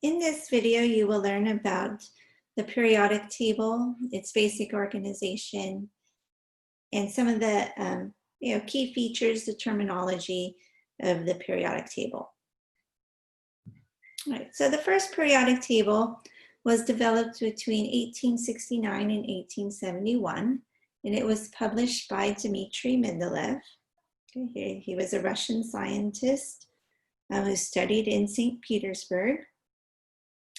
In this video, you will learn about the periodic table, its basic organization, and some of the key features, the terminology of the periodic table. All right, so the first periodic table was developed between 1869 and 1871, and it was published by Dmitry Mendeleev. Okay, he was a Russian scientist who studied in St. Petersburg.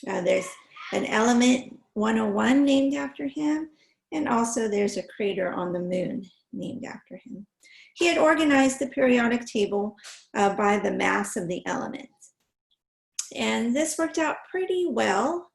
There's an element 101 named after him, and also there's a crater on the moon named after him. He had organized the periodic table by the mass of the elements. And this worked out pretty well,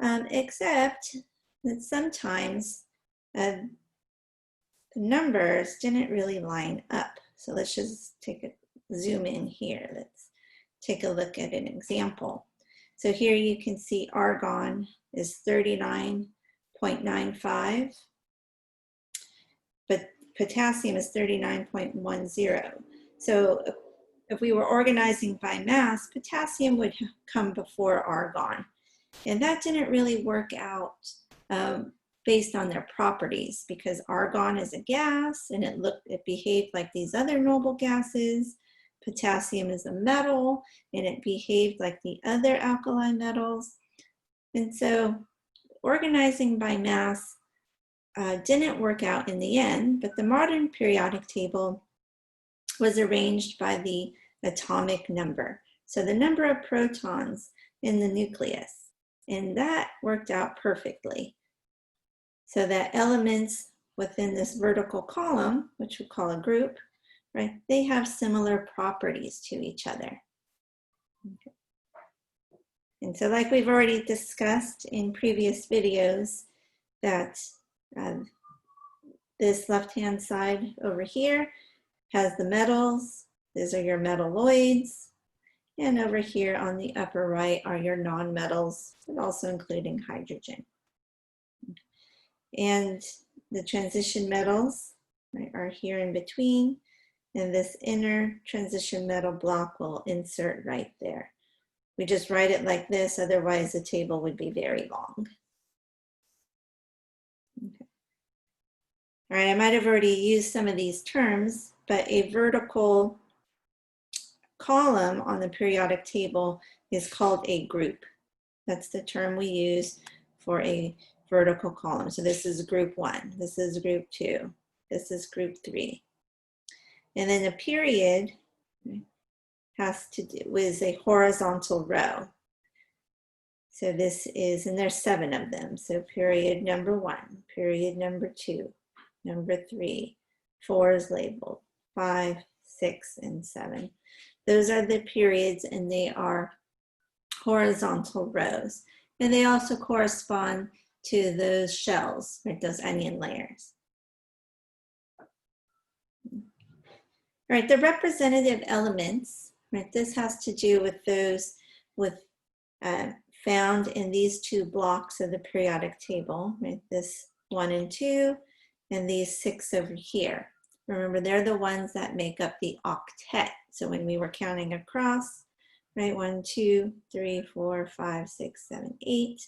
except that sometimes the numbers didn't really line up. So let's just take a zoom in here. Let's take a look at an example. So here you can see argon is 39.95, but potassium is 39.10. So if we were organizing by mass, potassium would come before argon. And that didn't really work out based on their properties, because argon is a gas and it behaved like these other noble gases. Potassium is a metal and it behaved like the other alkali metals. And so organizing by mass didn't work out in the end, but the modern periodic table was arranged by the atomic number. So the number of protons in the nucleus, and that worked out perfectly. So that elements within this vertical column, which we call a group, right, they have similar properties to each other. Okay. And so like we've already discussed in previous videos, that this left-hand side over here has the metals. These are your metalloids. And over here on the upper right are your non-metals, but also including hydrogen. And the transition metals, right, are here in between. And this inner transition metal block will insert right there. We just write it like this, otherwise the table would be very long. Okay. All right, I might have already used some of these terms, but a vertical column on the periodic table is called a group. That's the term we use for a vertical column. So this is group 1, this is group 2, this is group 3. And then a period has to do with a horizontal row. So this is, and there's 7 of them. So period number 1, period number 2, number 3, 4 is labeled, 5, 6, and 7. Those are the periods, and they are horizontal rows. And they also correspond to those shells, right, those onion layers. All right, the representative elements, right, this has to do with those found in these 2 blocks of the periodic table, right, this 1 and 2, and these 6 over here. Remember, they're the ones that make up the octet. So when we were counting across, right, 1, 2, 3, 4, 5, 6, 7, 8.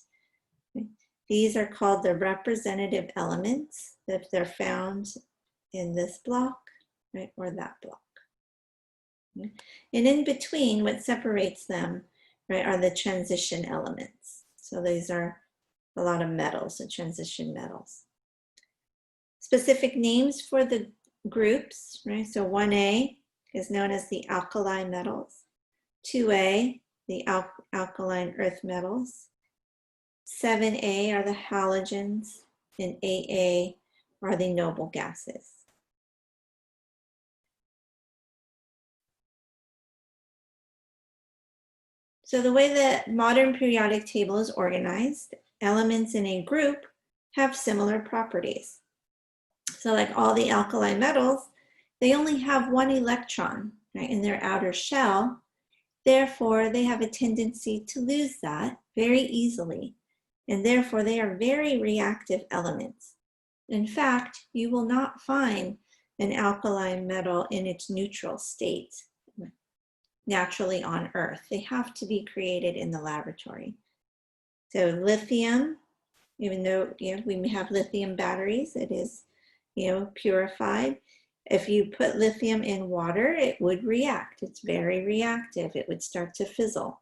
Right? These are called the representative elements if they're found in this block, right, or that block. Okay? And in between, what separates them, right, are the transition elements. So these are a lot of metals, the transition metals. Specific names for the groups, right? So 1A is known as the alkali metals, 2A, the alkaline earth metals, 7A are the halogens, and 8A are the noble gases. So the way the modern periodic table is organized, elements in a group have similar properties. So like all the alkali metals, they only have 1 electron, right, in their outer shell. Therefore, they have a tendency to lose that very easily. And therefore, they are very reactive elements. In fact, you will not find an alkali metal in its neutral state. naturally on Earth. They have to be created in the laboratory. So lithium, even though we have lithium batteries, it is purified. If you put lithium in water, it would react. It's very reactive. It would start to fizzle.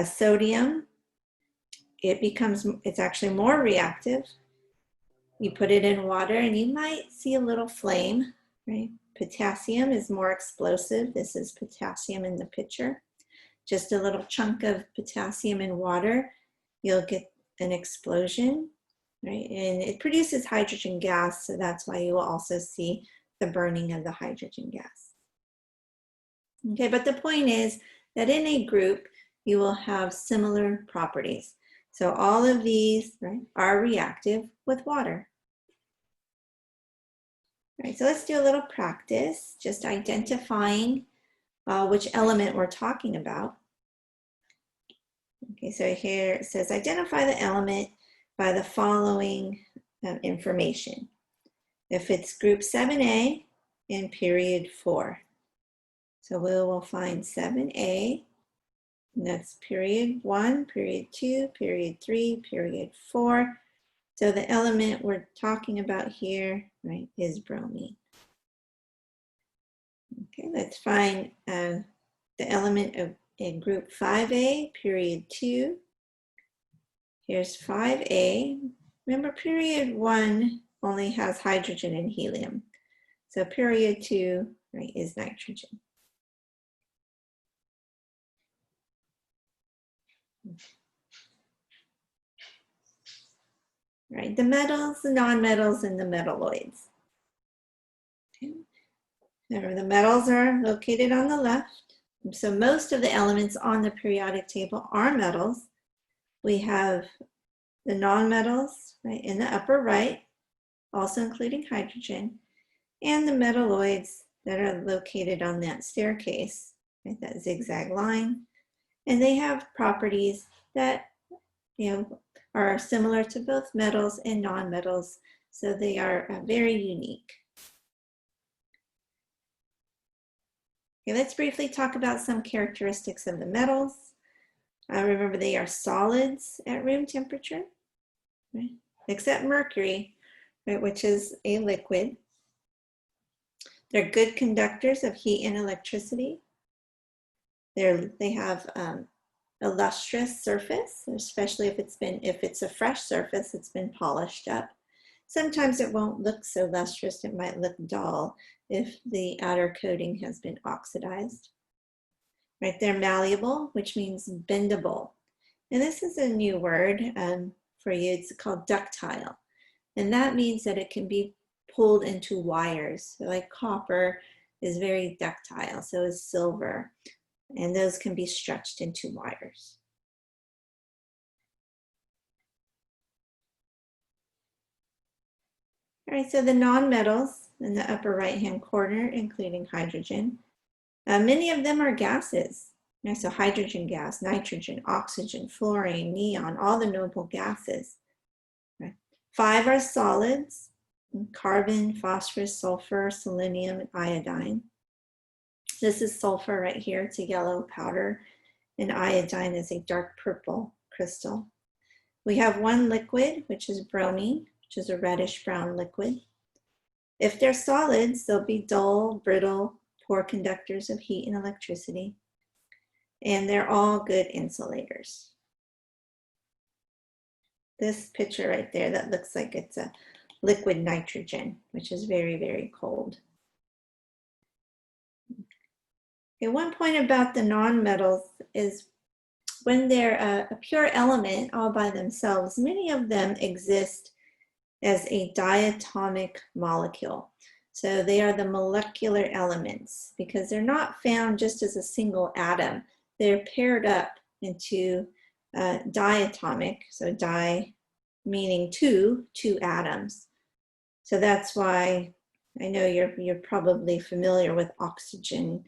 Sodium, it's actually more reactive. You put it in water and you might see a little flame, right? Potassium is more explosive. This is potassium in the picture. Just a little chunk of potassium in water, you'll get an explosion, right? And it produces hydrogen gas, so that's why you will also see the burning of the hydrogen gas. Okay, but the point is that in a group, you will have similar properties. So all of these, right, are reactive with water. All right, so let's do a little practice, just identifying which element we're talking about. Okay, so here it says identify the element by the following information. If it's group 7A in period 4. So we will find 7A, and that's period 1, period 2, period 3, period 4. So the element we're talking about here, right, is bromine. Okay, let's find the element of in group 5A, period 2. Here's 5A. Remember, period 1 only has hydrogen and helium. So period 2, right, is nitrogen. Right, the metals, the nonmetals, and the metalloids. Okay. Remember, the metals are located on the left. So most of the elements on the periodic table are metals. We have the nonmetals, right, in the upper right, also including hydrogen, and the metalloids that are located on that staircase, right, that zigzag line. And they have properties that, are similar to both metals and nonmetals, so they are very unique. Okay, let's briefly talk about some characteristics of the metals. Remember, they are solids at room temperature, right? Except mercury, right, which is a liquid. They're good conductors of heat and electricity. They have a lustrous surface, especially if it's a fresh surface, it's been polished up. Sometimes it won't look so lustrous, it might look dull if the outer coating has been oxidized. Right, they're malleable, which means bendable. And this is a new word for you, it's called ductile. And that means that it can be pulled into wires. So like copper is very ductile, so is silver. And those can be stretched into wires. All right, so the nonmetals in the upper right-hand corner, including hydrogen, many of them are gases. So hydrogen gas, nitrogen, oxygen, fluorine, neon, all the noble gases. Right. 5 are solids, carbon, phosphorus, sulfur, selenium, and iodine. This is sulfur right here, it's a yellow powder, and iodine is a dark purple crystal. We have one liquid, which is bromine, which is a reddish brown liquid. If they're solids, they'll be dull, brittle, poor conductors of heat and electricity, and they're all good insulators. This picture right there, that looks like it's a liquid nitrogen, which is very, very cold. Okay, one point about the nonmetals is when they're a pure element all by themselves, many of them exist as a diatomic molecule. So they are the molecular elements because they're not found just as a single atom. They're paired up into diatomic, so di meaning two atoms. So that's why I know you're probably familiar with oxygen,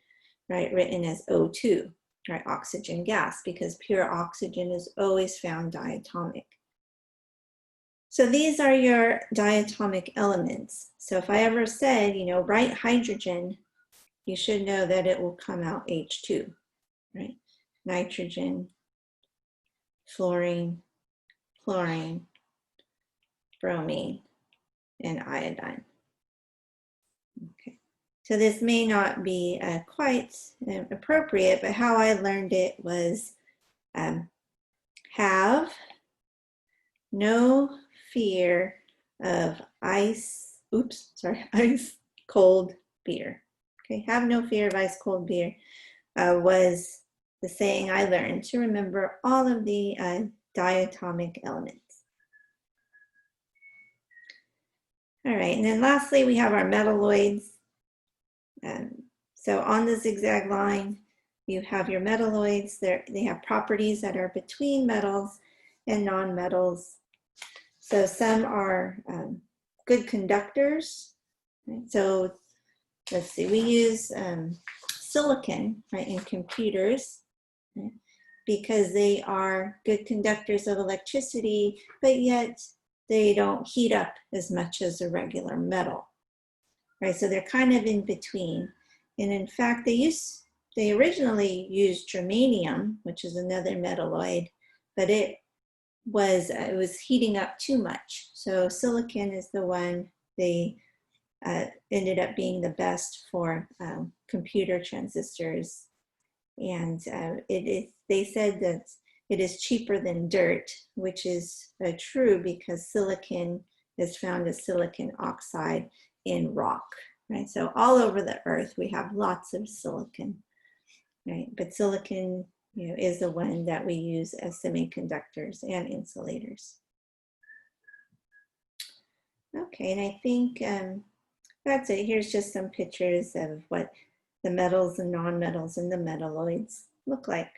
right, written as O2, right, oxygen gas, because pure oxygen is always found diatomic. So these are your diatomic elements. So if I ever said, write hydrogen you should know that it will come out H2, right? Nitrogen, fluorine, chlorine, bromine, and iodine. Okay, so this may not be quite appropriate, but how I learned it was have no fear of ice cold beer. Okay, have no fear of ice cold beer was the saying I learned to remember all of the diatomic elements. All right, and then lastly, we have our metalloids. So on the zigzag line, you have your metalloids. They have properties that are between metals and non-metals. So some are good conductors. Right? So let's see, we use silicon, right, in computers, right, because they are good conductors of electricity, but yet they don't heat up as much as a regular metal, right? So they're kind of in between. And in fact, they originally used germanium, which is another metalloid, but it was heating up too much. So silicon is the one they ended up being the best for computer transistors. And they said that it is cheaper than dirt, which is true because silicon is found as silicon oxide in rock, right? So all over the earth, we have lots of silicon, right? But silicon, is the one that we use as semiconductors and insulators. Okay, and I think that's it. Here's just some pictures of what the metals and non-metals and the metalloids look like.